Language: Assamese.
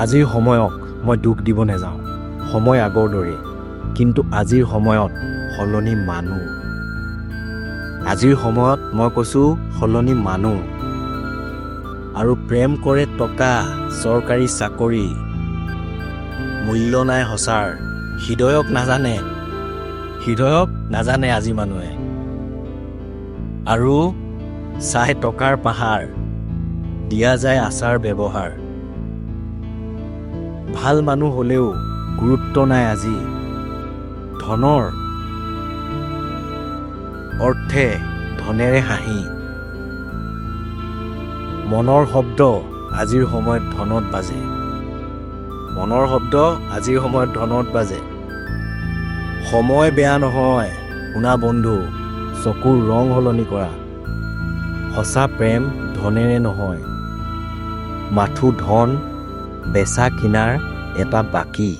আজিৰ সময়ক মই দুখ দিব নাযাওঁ। সময় আগৰ দৰে, কিন্তু আজিৰ সময়ত সলনি মানুহ। আজিৰ সময়ত মই কৈছোঁ সলনি মানুহ। আৰু প্ৰেম কৰে টকা, চৰকাৰী চাকৰি। মূল্য নাই সঁচাৰ, হৃদয়ক নাজানে আজি মানুহে। আৰু চাই টকাৰ পাহাৰ, দিয়া যায় আচাৰ ব্যৱহাৰ। ভাল মানুহ হ'লেও গুৰুত্ব নাই আজি। ধনৰ অৰ্থে ধনেৰে হাঁহি। মনৰ শব্দ আজিৰ সময়ত ধনত বাজে। মনৰ শব্দ আজিৰ সময়ত ধনত বাজে। সময় বেয়া নহয় শুনা বন্ধু, চকুৰ ৰং সলনি কৰা। সঁচা প্ৰেম ধনেৰে নহয়, মাথো ধন বেচা কিনাৰ এটা বাকী।